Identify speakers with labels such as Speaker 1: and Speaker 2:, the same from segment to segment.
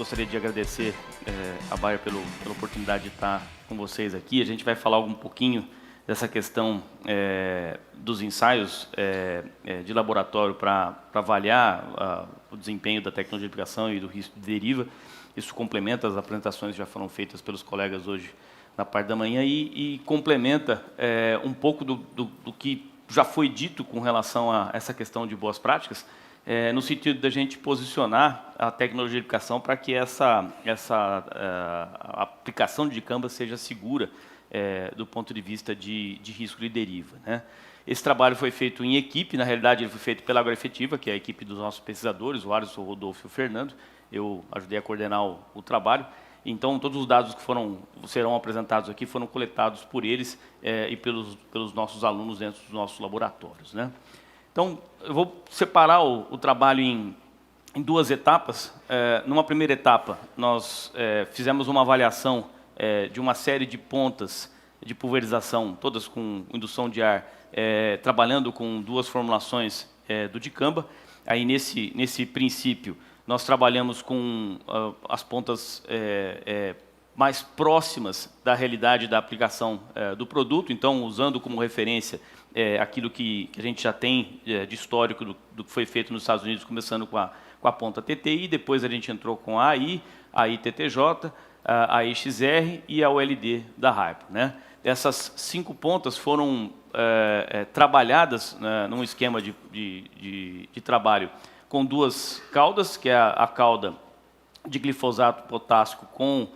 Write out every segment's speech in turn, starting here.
Speaker 1: gostaria de agradecer a Bayer pela oportunidade de estar com vocês aqui. A gente vai falar um pouquinho dessa questão dos ensaios de laboratório para avaliar o desempenho da tecnologia de aplicação e do risco de deriva. Isso complementa as apresentações que já foram feitas pelos colegas hoje na parte da manhã e complementa um pouco do que já foi dito com relação a essa questão de boas práticas, no sentido da gente posicionar a tecnologia de aplicação para que essa aplicação de dicamba seja segura do ponto de vista de risco de deriva, né? Esse trabalho foi feito em equipe, na realidade ele foi feito pela Agroefetiva, que é a equipe dos nossos pesquisadores, o Alisson, o Rodolfo e o Fernando. Eu ajudei a coordenar o trabalho. Então, todos os dados que serão apresentados aqui foram coletados por eles e pelos nossos alunos dentro dos nossos laboratórios, né? Então, eu vou separar o trabalho em duas etapas. Numa primeira etapa, nós fizemos uma avaliação de uma série de pontas de pulverização, todas com indução de ar, trabalhando com duas formulações do dicamba. Aí, nesse princípio, nós trabalhamos com as pontas mais próximas da realidade da aplicação do produto, então, usando como referência aquilo que a gente já tem de histórico do que foi feito nos Estados Unidos, começando com a ponta TTI, depois a gente entrou com a AI, a ITTJ, a IXR e a OLD da Hypo, né? Essas 5 pontas foram trabalhadas num esquema de trabalho com duas caudas, que é a cauda de glifosato potássico com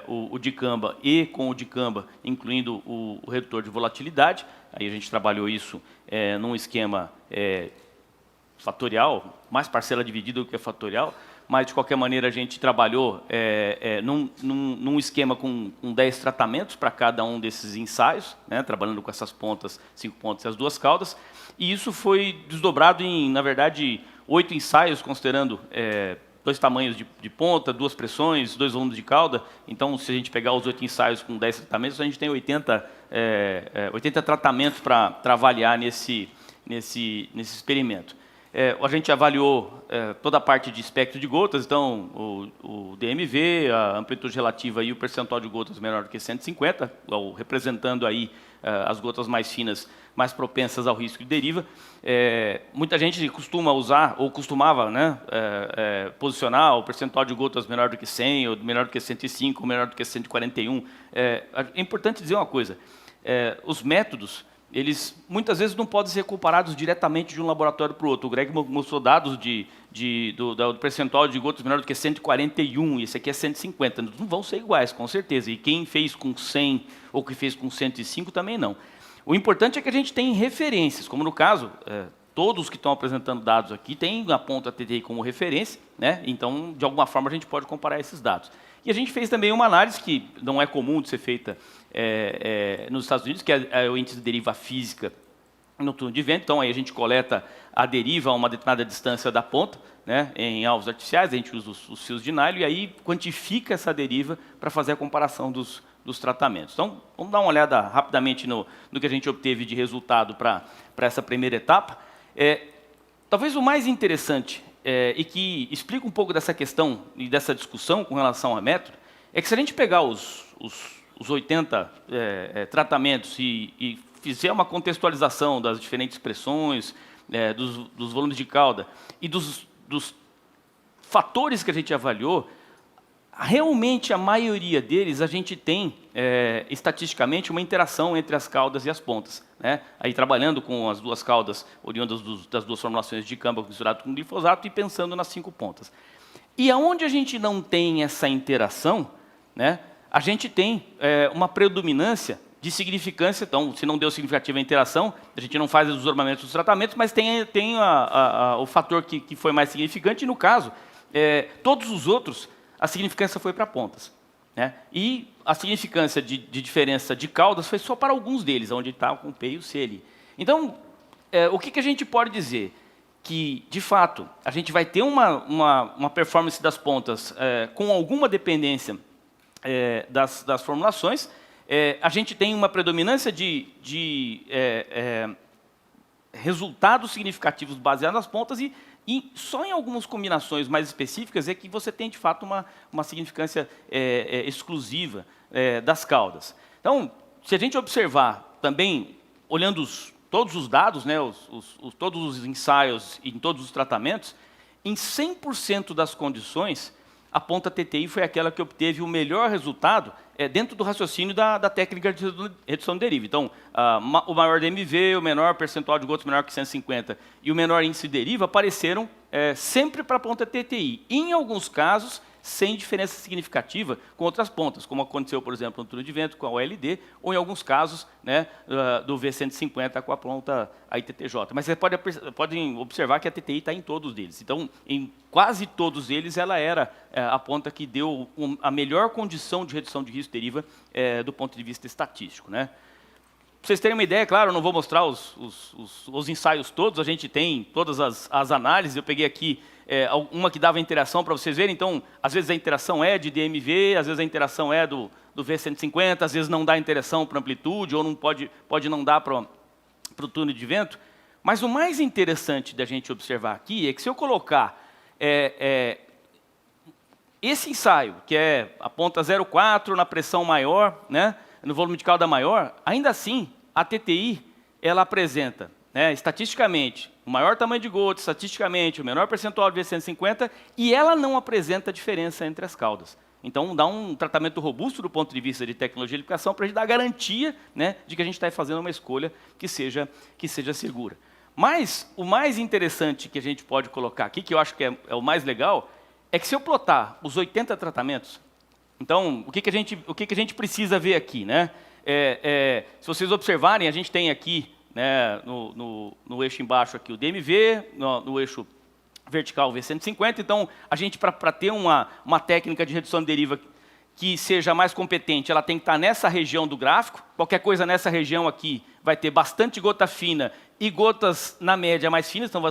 Speaker 1: o dicamba e com o dicamba, incluindo o redutor de volatilidade. Aí a gente trabalhou isso num esquema fatorial, mais parcela dividida do que fatorial, mas de qualquer maneira a gente trabalhou num esquema com 10 tratamentos para cada um desses ensaios, né, trabalhando com essas pontas, 5 pontas e as duas caudas, e isso foi desdobrado em, na verdade, 8 ensaios, considerando 2 tamanhos de ponta, 2 pressões, 2 volumes de cauda. Então, se a gente pegar os 8 ensaios com 10 tratamentos, a gente tem 80 tratamentos para avaliar nesse experimento. A gente avaliou toda a parte de espectro de gotas, então o DMV, a amplitude relativa e o percentual de gotas menor do que 150, representando aí as gotas mais finas, mais propensas ao risco de deriva. Muita gente costuma usar, ou costumava, né, posicionar o percentual de gotas menor do que 100, ou menor do que 105, ou menor do que 141. É importante dizer uma coisa, os métodos, eles muitas vezes não podem ser comparados diretamente de um laboratório para o outro. O Greg mostrou dados do percentual de gotas menor do que 141, e esse aqui é 150. Não vão ser iguais, com certeza. E quem fez com 100 ou que fez com 105 também não. O importante é que a gente tem referências, como no caso, todos que estão apresentando dados aqui têm a ponta TTI como referência, né? Então, de alguma forma, a gente pode comparar esses dados. E a gente fez também uma análise que não é comum de ser feita nos Estados Unidos, que é o índice de deriva física no túnel de vento. Então, aí a gente coleta a deriva a uma determinada distância da ponta, né, em alvos artificiais, a gente usa os fios de nylon e aí quantifica essa deriva para fazer a comparação dos tratamentos. Então, vamos dar uma olhada rapidamente no que a gente obteve de resultado para essa primeira etapa. Talvez o mais interessante e que explica um pouco dessa questão e dessa discussão com relação ao método, é que se a gente pegar os 80 tratamentos e fizer uma contextualização das diferentes pressões, dos volumes de cauda e dos fatores que a gente avaliou, realmente a maioria deles a gente tem estatisticamente uma interação entre as caudas e as pontas, né? Aí trabalhando com as duas caudas oriundas das duas formulações de dicamba misturado com glifosato e pensando nas 5 pontas. E aonde a gente não tem essa interação, né, a gente tem uma predominância de significância. Então, se não deu significativa a interação, a gente não faz os desdobramentos dos tratamentos, mas tem o fator que foi mais significante, e no caso, todos os outros, a significância foi para pontas, né? E a significância de diferença de caudas foi só para alguns deles, onde está com o P e o C ali. Então, o que a gente pode dizer? Que, de fato, a gente vai ter uma performance das pontas com alguma dependência das formulações. A gente tem uma predominância de resultados significativos baseados nas pontas e só em algumas combinações mais específicas é que você tem, de fato, uma significância exclusiva das caudas. Então, se a gente observar também, olhando todos os dados, né, todos os ensaios e em todos os tratamentos, em 100% das condições, a ponta TTI foi aquela que obteve o melhor resultado dentro do raciocínio da técnica de redução de deriva. Então, o maior DMV, o menor percentual de gotas menor que 150 e o menor índice de deriva apareceram sempre para a ponta TTI. Em alguns casos, sem diferença significativa com outras pontas, como aconteceu, por exemplo, no túnel de vento com a OLD, ou em alguns casos, né, do V150 com a ponta ITTJ. Mas vocês podem observar que a TTI está em todos eles. Então, em quase todos eles, ela era a ponta que deu a melhor condição de redução de risco de deriva do ponto de vista estatístico, né? Para vocês terem uma ideia, claro, eu não vou mostrar os ensaios todos, a gente tem todas as análises, eu peguei aqui uma que dava interação para vocês verem, então, às vezes a interação é de DMV, às vezes a interação é do V150, às vezes não dá interação para amplitude, ou não pode não dar para o túnel de vento. Mas o mais interessante da gente observar aqui é que se eu colocar esse ensaio, que é a ponta 0,4 na pressão maior, né, no volume de cauda maior, ainda assim, a TTI, ela apresenta, né, estatisticamente, o maior tamanho de gota, estatisticamente, o menor percentual de V150, e ela não apresenta diferença entre as caudas. Então, dá um tratamento robusto do ponto de vista de tecnologia de aplicação para a gente dar garantia, né, de que a gente está fazendo uma escolha que seja segura. Mas, o mais interessante que a gente pode colocar aqui, que eu acho que é o mais legal, é que se eu plotar os 80 tratamentos, então, o que a gente precisa ver aqui, né? Se vocês observarem, a gente tem aqui, né, no eixo embaixo aqui o DMV, no eixo vertical o V150. Então, a gente, para ter uma técnica de redução de deriva que seja mais competente, ela tem que estar nessa região do gráfico. Qualquer coisa nessa região aqui vai ter bastante gota fina e gotas, na média, mais finas, então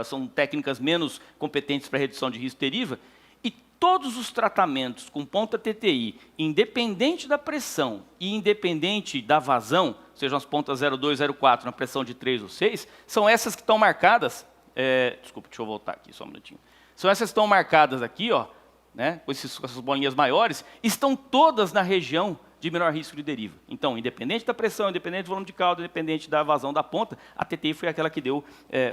Speaker 1: são técnicas menos competentes para redução de risco de deriva. E todos os tratamentos com ponta TTI, independente da pressão e independente da vazão, sejam as pontas 0,2, 0,4 na pressão de 3 ou 6, são essas que estão marcadas. Desculpa, deixa eu voltar aqui só um minutinho. São essas que estão marcadas aqui, ó, né, com essas bolinhas maiores, estão todas na região de menor risco de deriva. Então, independente da pressão, independente do volume de cauda, independente da vazão da ponta, a TTI foi aquela que deu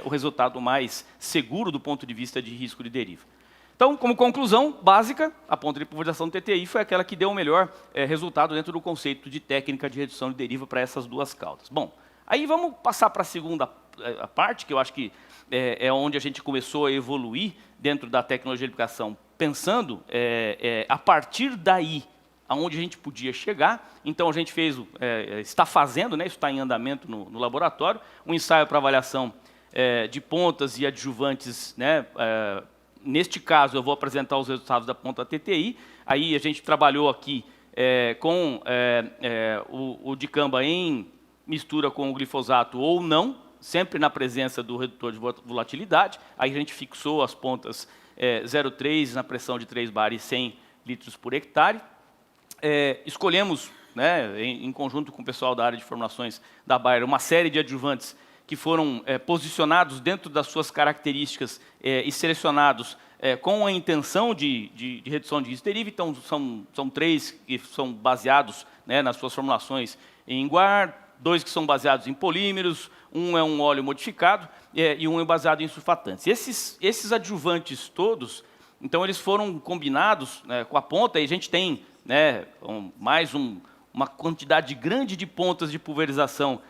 Speaker 1: o resultado mais seguro do ponto de vista de risco de deriva. Então, como conclusão básica, a ponta de pulverização do TTI foi aquela que deu o melhor resultado dentro do conceito de técnica de redução de deriva para essas duas caudas. Bom, aí vamos passar para a segunda parte, que eu acho que é onde a gente começou a evoluir dentro da tecnologia de aplicação, pensando a partir daí, aonde a gente podia chegar. Então, a gente está fazendo, né, isso está em andamento no laboratório, um ensaio para avaliação de pontas e adjuvantes, né, neste caso, eu vou apresentar os resultados da ponta TTI. Aí a gente trabalhou aqui com o dicamba em mistura com o glifosato ou não, sempre na presença do redutor de volatilidade. Aí a gente fixou as pontas 0,3 na pressão de 3 bar e 100 litros por hectare. Escolhemos, né, em conjunto com o pessoal da área de formulações da Bayer, uma série de adjuvantes que foram posicionados dentro das suas características e selecionados com a intenção de redução de risco de deriva. Então, são 3 que são baseados, né, nas suas formulações em guar, 2 que são baseados em polímeros, um é um óleo modificado e um é baseado em sulfatantes. Esses adjuvantes todos, então, eles foram combinados, né, com a ponta, e a gente tem, né, uma quantidade grande de pontas de pulverização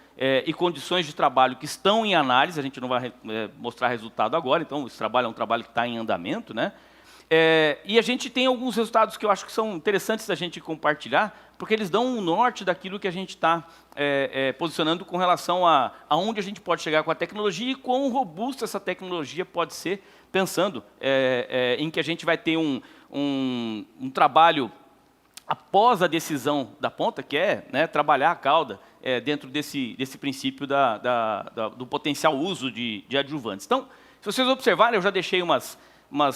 Speaker 1: e condições de trabalho que estão em análise. A gente não vai mostrar resultado agora, então esse trabalho é um trabalho que está em andamento, né? E a gente tem alguns resultados que eu acho que são interessantes da gente compartilhar, porque eles dão um norte daquilo que a gente está posicionando com relação a onde a gente pode chegar com a tecnologia e quão robusta essa tecnologia pode ser, pensando em que a gente vai ter um trabalho após a decisão da ponta, que é, né, trabalhar a cauda dentro desse princípio do potencial uso de adjuvantes. Então, se vocês observarem, eu já deixei umas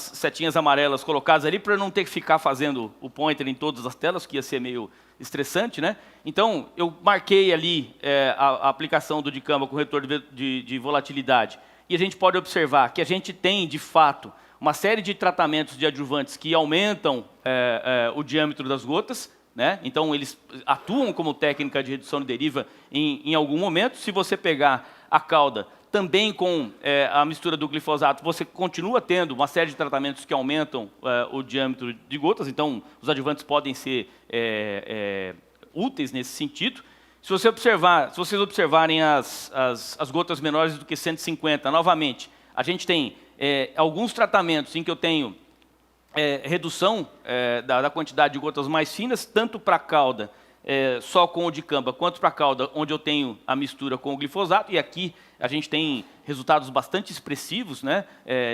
Speaker 1: setinhas amarelas colocadas ali para não ter que ficar fazendo o pointer em todas as telas, que ia ser meio estressante, né? Então, eu marquei ali a aplicação do dicamba com retorno de volatilidade. E a gente pode observar que a gente tem, de fato, uma série de tratamentos de adjuvantes que aumentam o diâmetro das gotas, né? Então, eles atuam como técnica de redução de deriva em algum momento. Se você pegar a cauda também com a mistura do glifosato, você continua tendo uma série de tratamentos que aumentam o diâmetro de gotas. Então, os adjuvantes podem ser úteis nesse sentido. Se vocês observarem as gotas menores do que 150, novamente, a gente tem alguns tratamentos em que eu tenho redução da quantidade de gotas mais finas, tanto para a cauda só com o dicamba, quanto para a cauda, onde eu tenho a mistura com o glifosato. E aqui a gente tem resultados bastante expressivos, né,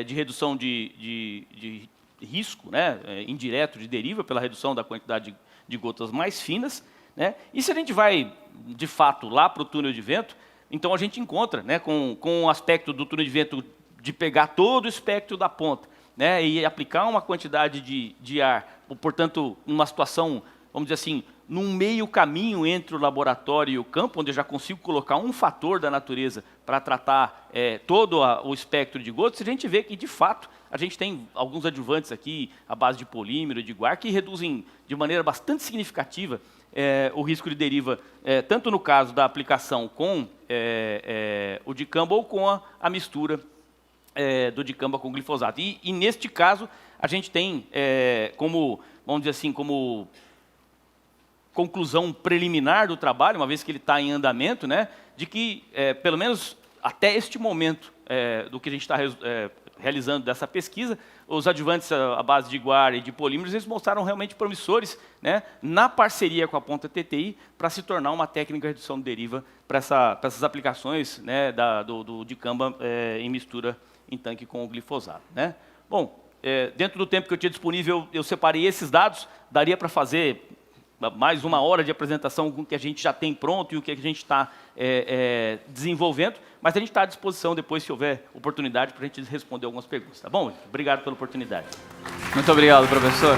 Speaker 1: de redução de risco, né, indireto de deriva, pela redução da quantidade de gotas mais finas, né? E se a gente vai, de fato, lá para o túnel de vento, então a gente encontra, né, com o aspecto do túnel de vento de pegar todo o espectro da ponta, né, e aplicar uma quantidade de ar, portanto, numa situação, vamos dizer assim, num meio caminho entre o laboratório e o campo, onde eu já consigo colocar um fator da natureza para tratar todo o espectro de gotas, a gente vê que, de fato, a gente tem alguns adjuvantes aqui, à base de polímero e de guar, que reduzem de maneira bastante significativa o risco de deriva, tanto no caso da aplicação com o dicamba ou com a mistura do dicamba com glifosato. E neste caso, a gente tem como, vamos dizer assim, como conclusão preliminar do trabalho, uma vez que ele está em andamento, né, de que, pelo menos até este momento do que a gente está realizando dessa pesquisa, os adjuvantes à base de guar e de polímeros, eles mostraram realmente promissores, né, na parceria com a ponta TTI, para se tornar uma técnica de redução de deriva para essas aplicações, né, do dicamba em mistura em tanque com o glifosato, né? Bom, dentro do tempo que eu tinha disponível, eu separei esses dados, daria para fazer mais uma hora de apresentação com o que a gente já tem pronto e o que a gente está desenvolvendo, mas a gente está à disposição depois, se houver oportunidade, para a gente responder algumas perguntas, tá bom? Obrigado pela oportunidade.
Speaker 2: Muito obrigado, professor.